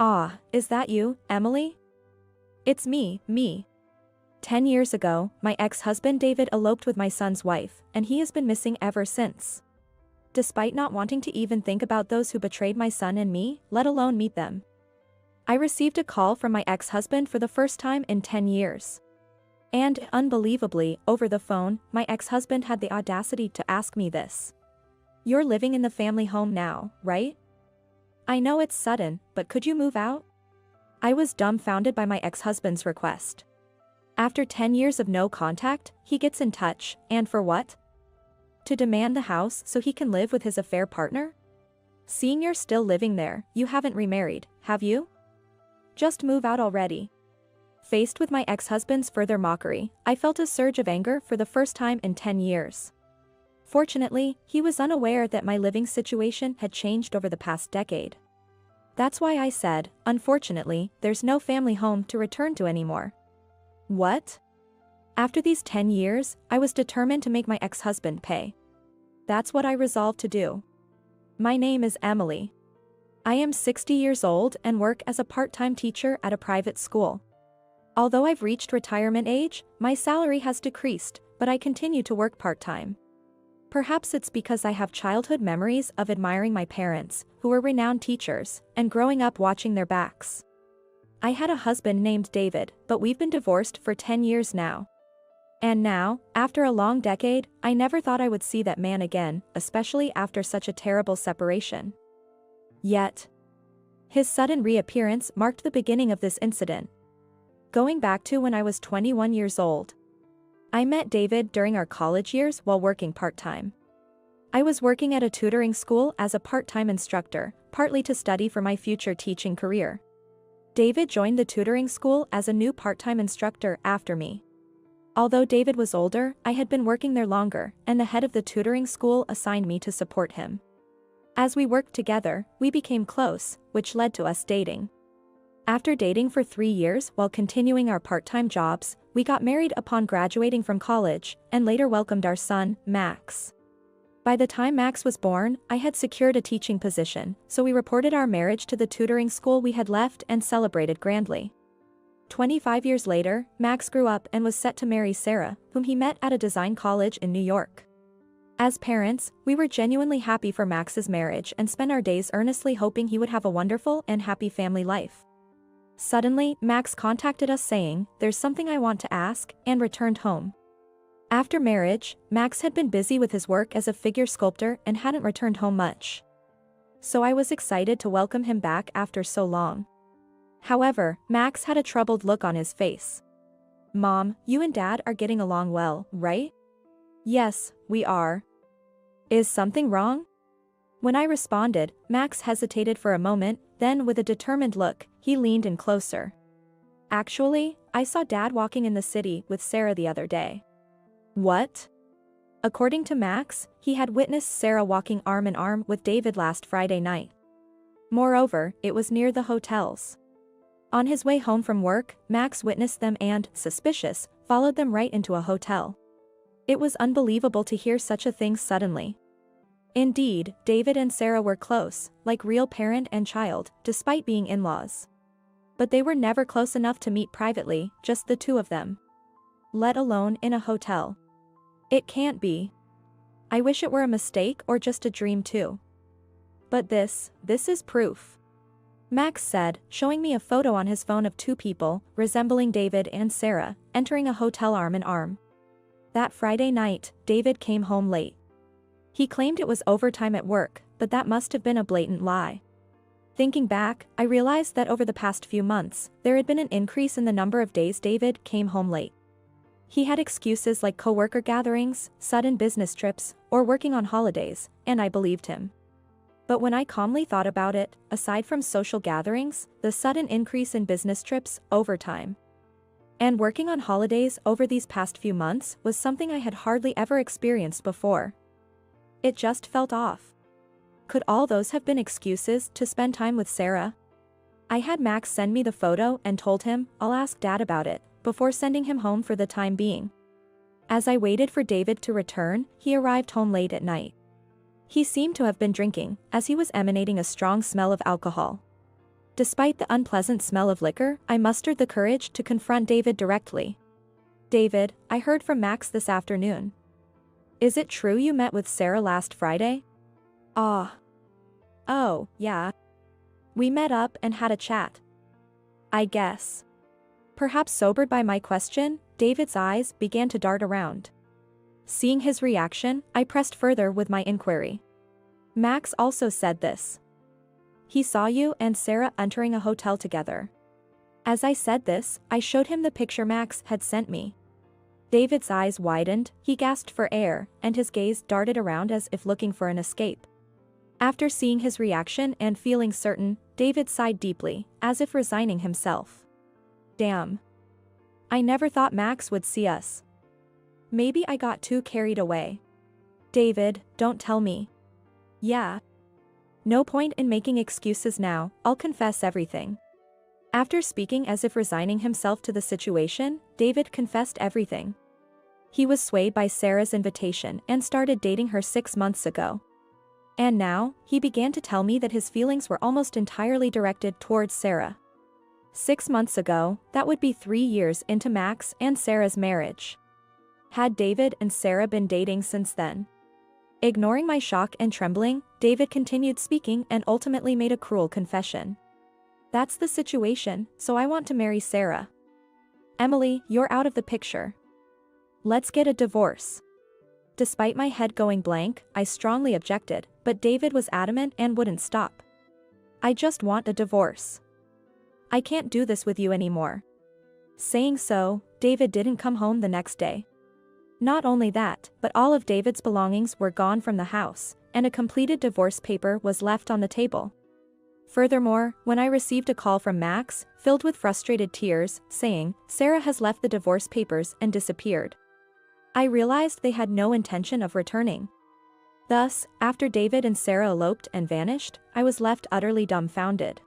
Ah, is that you, Emily? It's me. 10 years ago, my ex-husband David eloped with my son's wife, and he has been missing ever since. Despite not wanting to even think about those who betrayed my son and me, let alone meet them. I received a call from my ex-husband for the first time in 10 years. And, unbelievably, over the phone, my ex-husband had the audacity to ask me this. You're living in the family home now, right? I know it's sudden, but could you move out? I was dumbfounded by my ex-husband's request. After 10 years of no contact, he gets in touch, and for what? To demand the house so he can live with his affair partner? Seeing you're still living there, you haven't remarried, have you? Just move out already. Faced with my ex-husband's further mockery, I felt a surge of anger for the first time in 10 years. Fortunately, he was unaware that my living situation had changed over the past decade. That's why I said, unfortunately, there's no family home to return to anymore. What? After these 10 years, I was determined to make my ex-husband pay. That's what I resolved to do. My name is Emily. I am 60 years old and work as a part-time teacher at a private school. Although I've reached retirement age, my salary has decreased, but I continue to work part-time. Perhaps it's because I have childhood memories of admiring my parents, who were renowned teachers, and growing up watching their backs. I had a husband named David, but we've been divorced for 10 years now. And now, after a long decade, I never thought I would see that man again, especially after such a terrible separation. Yet, his sudden reappearance marked the beginning of this incident. Going back to when I was 21 years old. I met David during our college years while working part-time. I was working at a tutoring school as a part-time instructor, partly to study for my future teaching career. David joined the tutoring school as a new part-time instructor after me. Although David was older, I had been working there longer, and the head of the tutoring school assigned me to support him. As we worked together, we became close, which led to us dating. After dating for 3 years while continuing our part-time jobs, we got married upon graduating from college, and later welcomed our son, Max. By the time Max was born, I had secured a teaching position, so we reported our marriage to the tutoring school we had left and celebrated grandly. 25 years later, Max grew up and was set to marry Sarah, whom he met at a design college in New York. As parents, we were genuinely happy for Max's marriage and spent our days earnestly hoping he would have a wonderful and happy family life. Suddenly, Max contacted us saying, "There's something I want to ask," and returned home. After marriage, Max had been busy with his work as a figure sculptor and hadn't returned home much. So I was excited to welcome him back after so long. However, Max had a troubled look on his face. "Mom, you and Dad are getting along well, right?" "Yes, we are." "Is something wrong?" When I responded, Max hesitated for a moment, then with a determined look, he leaned in closer. "Actually, I saw Dad walking in the city with Sarah the other day." "What?" According to Max, he had witnessed Sarah walking arm in arm with David last Friday night. Moreover, it was near the hotels. On his way home from work, Max witnessed them and, suspicious, followed them right into a hotel. It was unbelievable to hear such a thing suddenly. Indeed, David and Sarah were close, like real parent and child, despite being in-laws. But they were never close enough to meet privately, just the two of them. Let alone in a hotel. It can't be. I wish it were a mistake or just a dream too. But this is proof. Max said, showing me a photo on his phone of two people, resembling David and Sarah, entering a hotel arm in arm. That Friday night, David came home late. He claimed it was overtime at work, but that must have been a blatant lie. Thinking back, I realized that over the past few months, there had been an increase in the number of days David came home late. He had excuses like coworker gatherings, sudden business trips, or working on holidays, and I believed him. But when I calmly thought about it, aside from social gatherings, the sudden increase in business trips, overtime, and working on holidays over these past few months was something I had hardly ever experienced before. It just felt off. Could all those have been excuses to spend time with Sarah? I had Max send me the photo and told him, I'll ask Dad about it, before sending him home for the time being. As I waited for David to return, he arrived home late at night. He seemed to have been drinking, as he was emanating a strong smell of alcohol. Despite the unpleasant smell of liquor, I mustered the courage to confront David directly. David, I heard from Max this afternoon. Is it true you met with Sarah last Friday? Ah. Oh, yeah. We met up and had a chat. I guess. Perhaps sobered by my question, David's eyes began to dart around. Seeing his reaction, I pressed further with my inquiry. Max also said this. He saw you and Sarah entering a hotel together. As I said this, I showed him the picture Max had sent me. David's eyes widened, he gasped for air, and his gaze darted around as if looking for an escape. After seeing his reaction and feeling certain, David sighed deeply, as if resigning himself. Damn. I never thought Max would see us. Maybe I got too carried away. David, don't tell me. Yeah. No point in making excuses now, I'll confess everything. After speaking as if resigning himself to the situation, David confessed everything. He was swayed by Sarah's invitation and started dating her 6 months ago. And now, he began to tell me that his feelings were almost entirely directed towards Sarah. 6 months ago, that would be 3 years into Max and Sarah's marriage. Had David and Sarah been dating since then? Ignoring my shock and trembling, David continued speaking and ultimately made a cruel confession. That's the situation, so I want to marry Sarah. Emily, you're out of the picture. Let's get a divorce. Despite my head going blank, I strongly objected, but David was adamant and wouldn't stop. I just want a divorce. I can't do this with you anymore. Saying so, David didn't come home the next day. Not only that, but all of David's belongings were gone from the house, and a completed divorce paper was left on the table. Furthermore, when I received a call from Max, filled with frustrated tears, saying, Sarah has left the divorce papers and disappeared, I realized they had no intention of returning. Thus, after David and Sarah eloped and vanished, I was left utterly dumbfounded.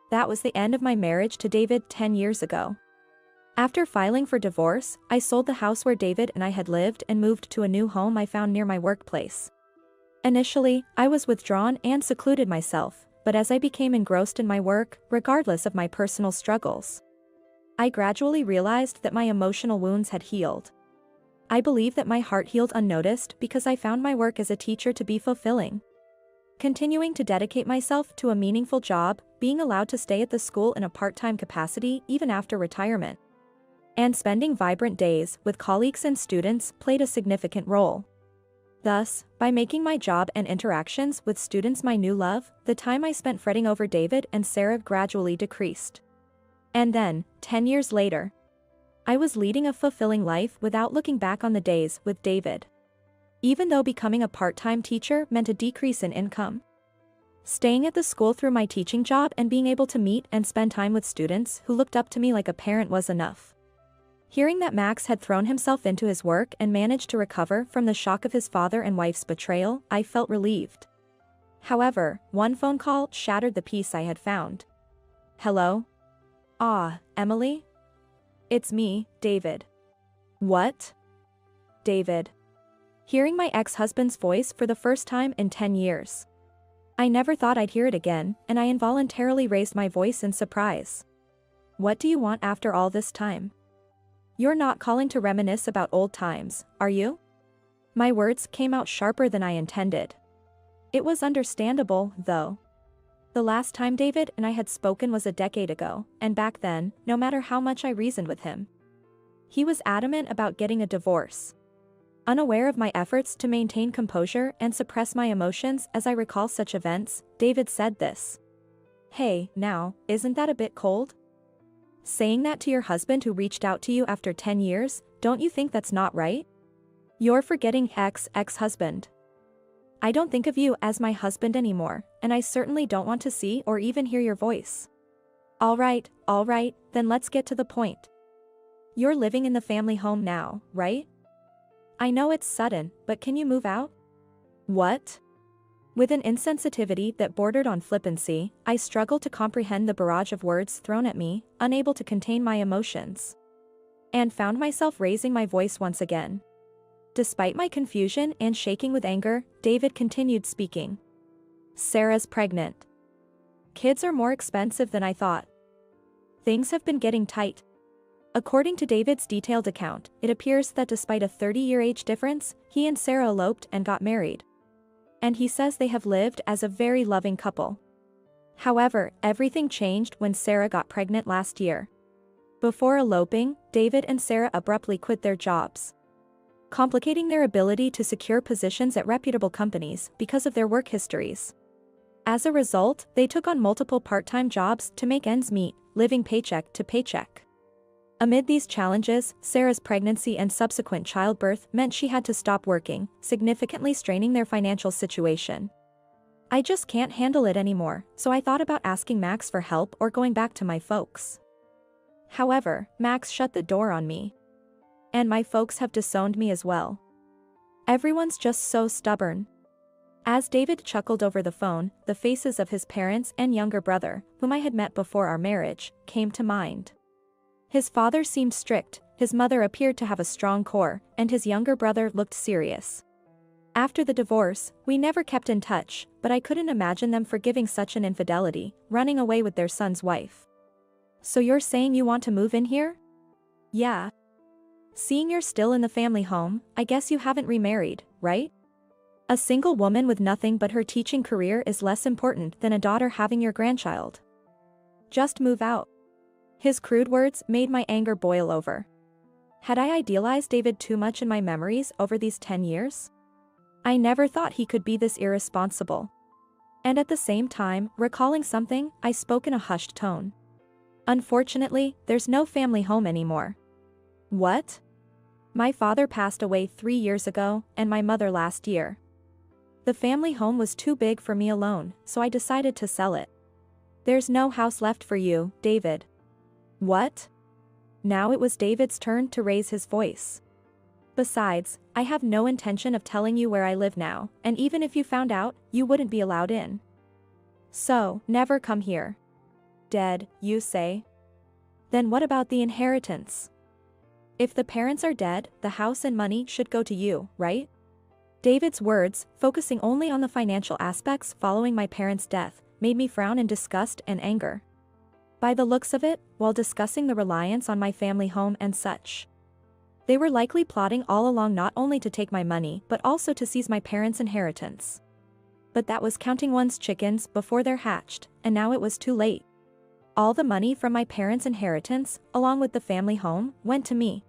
That was the end of my marriage to David 10 years ago. After filing for divorce, I sold the house where David and I had lived and moved to a new home I found near my workplace. Initially, I was withdrawn and secluded myself, but as I became engrossed in my work, regardless of my personal struggles, I gradually realized that my emotional wounds had healed. I believe that my heart healed unnoticed because I found my work as a teacher to be fulfilling. Continuing to dedicate myself to a meaningful job, being allowed to stay at the school in a part-time capacity even after retirement, and spending vibrant days with colleagues and students played a significant role. Thus, by making my job and interactions with students my new love, the time I spent fretting over David and Sarah gradually decreased. And then, 10 years later, I was leading a fulfilling life without looking back on the days with David. Even though becoming a part-time teacher meant a decrease in income, staying at the school through my teaching job and being able to meet and spend time with students who looked up to me like a parent was enough. Hearing that Max had thrown himself into his work and managed to recover from the shock of his father and wife's betrayal, I felt relieved. However, one phone call shattered the peace I had found. Hello? Ah, Emily? It's me, David. What? David. Hearing my ex-husband's voice for the first time in 10 years. I never thought I'd hear it again, and I involuntarily raised my voice in surprise. What do you want after all this time? You're not calling to reminisce about old times, are you? My words came out sharper than I intended. It was understandable, though. The last time David and I had spoken was a decade ago, and back then, no matter how much I reasoned with him, he was adamant about getting a divorce. Unaware of my efforts to maintain composure and suppress my emotions as I recall such events, David said this. Hey, now, isn't that a bit cold? Saying that to your husband who reached out to you after 10 years, don't you think that's not right? You're forgetting ex-husband. I don't think of you as my husband anymore, and I certainly don't want to see or even hear your voice. All right, then let's get to the point. You're living in the family home now, right? I know it's sudden, but can you move out? What? With an insensitivity that bordered on flippancy, I struggled to comprehend the barrage of words thrown at me, unable to contain my emotions, and found myself raising my voice once again. Despite my confusion and shaking with anger, David continued speaking. Sarah's pregnant. Kids are more expensive than I thought. Things have been getting tight. According to David's detailed account, it appears that despite a 30-year age difference, he and Sarah eloped and got married. And he says they have lived as a very loving couple. However, everything changed when Sarah got pregnant last year. Before eloping, David and Sarah abruptly quit their jobs, complicating their ability to secure positions at reputable companies because of their work histories. As a result, they took on multiple part-time jobs to make ends meet, living paycheck to paycheck. Amid these challenges, Sarah's pregnancy and subsequent childbirth meant she had to stop working, significantly straining their financial situation. I just can't handle it anymore, so I thought about asking Max for help or going back to my folks. However, Max shut the door on me. And my folks have disowned me as well. Everyone's just so stubborn. As David chuckled over the phone, the faces of his parents and younger brother, whom I had met before our marriage, came to mind. His father seemed strict, his mother appeared to have a strong core, and his younger brother looked serious. After the divorce, we never kept in touch, but I couldn't imagine them forgiving such an infidelity, running away with their son's wife. So you're saying you want to move in here? Yeah. Seeing you're still in the family home, I guess you haven't remarried, right? A single woman with nothing but her teaching career is less important than a daughter having your grandchild. Just move out. His crude words made my anger boil over. Had I idealized David too much in my memories over these 10 years? I never thought he could be this irresponsible. And at the same time, recalling something, I spoke in a hushed tone. Unfortunately, there's no family home anymore. What? My father passed away 3 years ago, and my mother last year. The family home was too big for me alone, so I decided to sell it. There's no house left for you, David. What? Now it was David's turn to raise his voice. Besides, I have no intention of telling you where I live now, and even if you found out, you wouldn't be allowed in. So, never come here. Dead, you say? Then what about the inheritance? If the parents are dead, the house and money should go to you, right? David's words, focusing only on the financial aspects following my parents' death, made me frown in disgust and anger. By the looks of it, while discussing the reliance on my family home and such, they were likely plotting all along not only to take my money but also to seize my parents' inheritance. But that was counting one's chickens before they're hatched, and now it was too late. All the money from my parents' inheritance, along with the family home, went to me.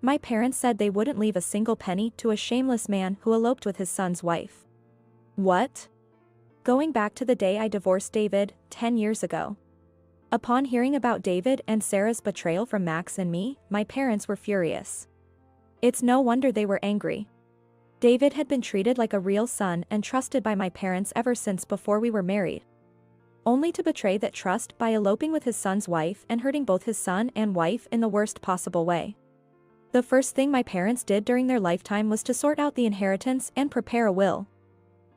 My parents said they wouldn't leave a single penny to a shameless man who eloped with his son's wife. What? Going back to the day I divorced David, 10 years ago. Upon hearing about David and Sarah's betrayal from Max and me, my parents were furious. It's no wonder they were angry. David had been treated like a real son and trusted by my parents ever since before we were married. Only to betray that trust by eloping with his son's wife and hurting both his son and wife in the worst possible way. The first thing my parents did during their lifetime was to sort out the inheritance and prepare a will.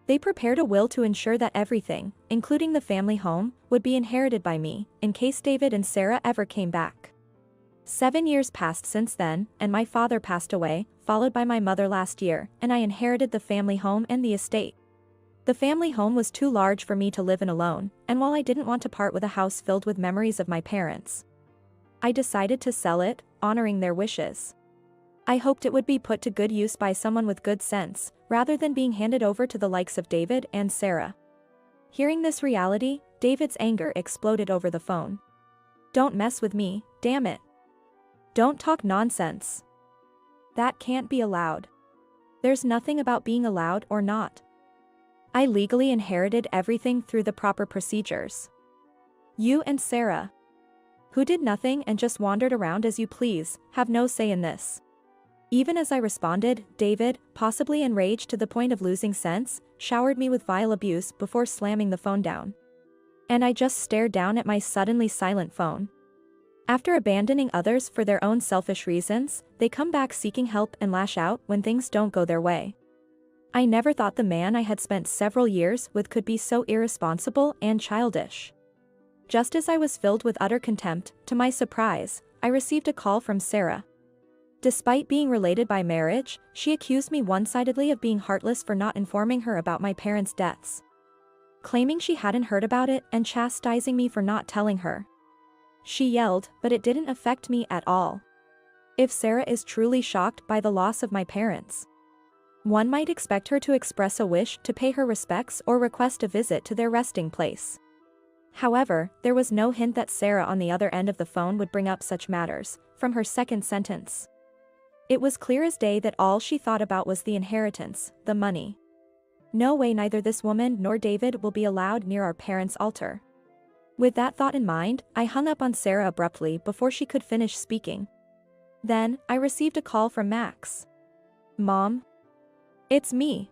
They prepared a will to ensure that everything, including the family home, would be inherited by me, in case David and Sarah ever came back. 7 years passed since then, and my father passed away, followed by my mother last year, and I inherited the family home and the estate. The family home was too large for me to live in alone, and while I didn't want to part with a house filled with memories of my parents, I decided to sell it, honoring their wishes. I hoped it would be put to good use by someone with good sense, rather than being handed over to the likes of David and Sarah. Hearing this reality, David's anger exploded over the phone. Don't mess with me, damn it. Don't talk nonsense. That can't be allowed. There's nothing about being allowed or not. I legally inherited everything through the proper procedures. You and Sarah, who did nothing and just wandered around as you please, have no say in this. Even as I responded, David, possibly enraged to the point of losing sense, showered me with vile abuse before slamming the phone down. And I just stared down at my suddenly silent phone. After abandoning others for their own selfish reasons, they come back seeking help and lash out when things don't go their way. I never thought the man I had spent several years with could be so irresponsible and childish. Just as I was filled with utter contempt, to my surprise, I received a call from Sarah. Despite being related by marriage, she accused me one-sidedly of being heartless for not informing her about my parents' deaths. claiming she hadn't heard about it and chastising me for not telling her. She yelled, but it didn't affect me at all. If Sarah is truly shocked by the loss of my parents, one might expect her to express a wish to pay her respects or request a visit to their resting place. However, there was no hint that Sarah on the other end of the phone would bring up such matters, from her second sentence. It was clear as day that all she thought about was the inheritance, the money. No way, neither this woman nor David will be allowed near our parents' altar. With that thought in mind, I hung up on Sarah abruptly before she could finish speaking. Then, I received a call from Max. "Mom? It's me.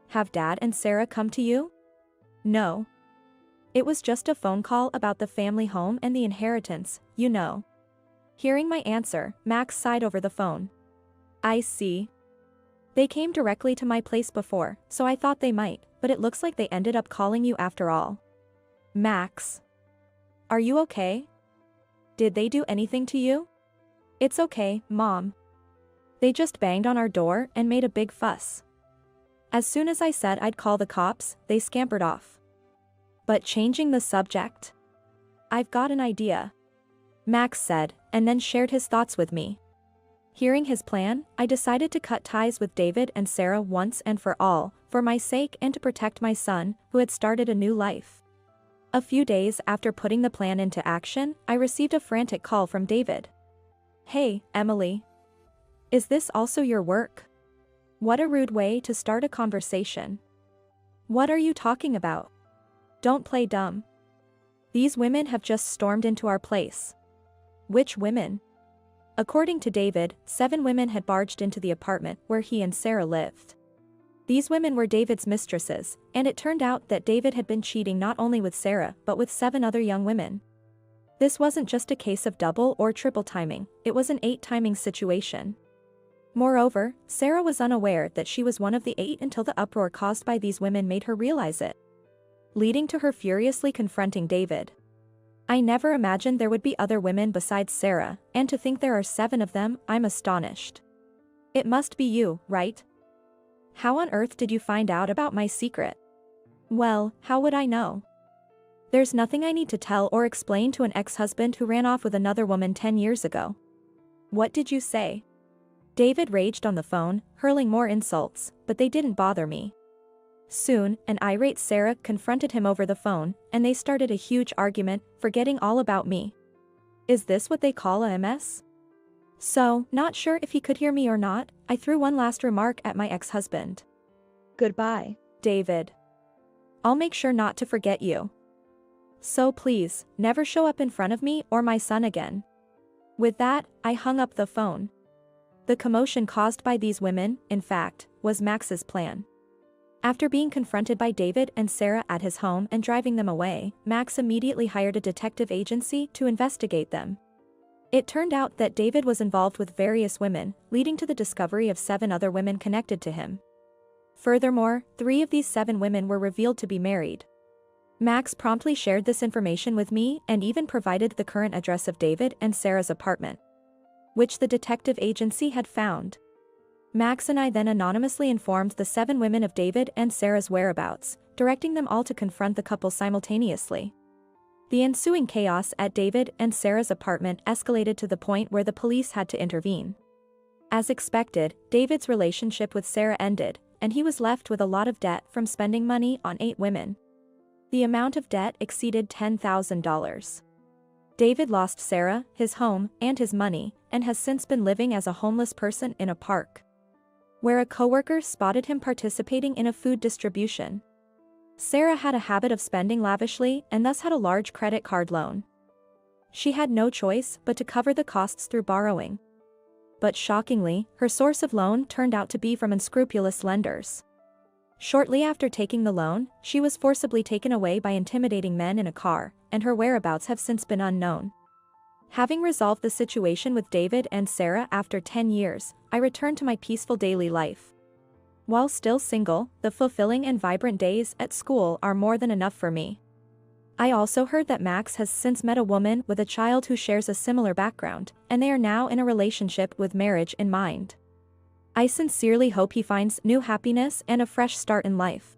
Have Dad and Sarah come to you?" "No. It was just a phone call about the family home and the inheritance, you know." Hearing my answer, Max sighed over the phone. "I see. They came directly to my place before, so I thought they might, but it looks like they ended up calling you after all." "Max. Are you okay? Did they do anything to you?" "It's okay, Mom. They just banged on our door and made a big fuss. As soon as I said I'd call the cops, they scampered off." But changing the subject, "I've got an idea," Max said, and then shared his thoughts with me. Hearing his plan, I decided to cut ties with David and Sarah once and for all, for my sake and to protect my son, who had started a new life. A few days after putting the plan into action, I received a frantic call from David. "Hey, Emily. Is this also your work? What a rude way to start a conversation. What are you talking about? Don't play dumb. These women have just stormed into our place." "Which women?" According to David, 7 women had barged into the apartment where he and Sarah lived. These women were David's mistresses, and it turned out that David had been cheating not only with Sarah but with 7 other young women. This wasn't just a case of double or triple timing, it was an 8 timing situation. Moreover, Sarah was unaware that she was one of the 8 until the uproar caused by these women made her realize it, leading to her furiously confronting David. "I never imagined there would be other women besides Sarah, and to think there are 7 of them, I'm astonished. It must be you, right? How on earth did you find out about my secret?" "Well, how would I know? There's nothing I need to tell or explain to an ex-husband who ran off with another woman 10 years ago." "What did you say?" David raged on the phone, hurling more insults, but they didn't bother me. Soon, an irate Sarah confronted him over the phone, and they started a huge argument, forgetting all about me. Is this what they call a MS? So, not sure if he could hear me or not, I threw one last remark at my ex-husband. "Goodbye, David. I'll make sure not to forget you. So please, never show up in front of me or my son again." With that, I hung up the phone. The commotion caused by these women, in fact, was Max's plan. After being confronted by David and Sarah at his home and driving them away, Max immediately hired a detective agency to investigate them. It turned out that David was involved with various women, leading to the discovery of 7 other women connected to him. Furthermore, 3 of these 7 women were revealed to be married. Max promptly shared this information with me and even provided the current address of David and Sarah's apartment, which the detective agency had found. Max and I then anonymously informed the 7 women of David and Sarah's whereabouts, directing them all to confront the couple simultaneously. The ensuing chaos at David and Sarah's apartment escalated to the point where the police had to intervene. As expected, David's relationship with Sarah ended, and he was left with a lot of debt from spending money on 8 women. The amount of debt exceeded $10,000. David lost Sarah, his home, and his money, and has since been living as a homeless person in a park, where a coworker spotted him participating in a food distribution. Sarah had a habit of spending lavishly and thus had a large credit card loan. She had no choice but to cover the costs through borrowing. But shockingly, her source of loan turned out to be from unscrupulous lenders. Shortly after taking the loan, she was forcibly taken away by intimidating men in a car, and her whereabouts have since been unknown. Having resolved the situation with David and Sarah after 10 years, I returned to my peaceful daily life. While still single, the fulfilling and vibrant days at school are more than enough for me. I also heard that Max has since met a woman with a child who shares a similar background, and they are now in a relationship with marriage in mind. I sincerely hope he finds new happiness and a fresh start in life.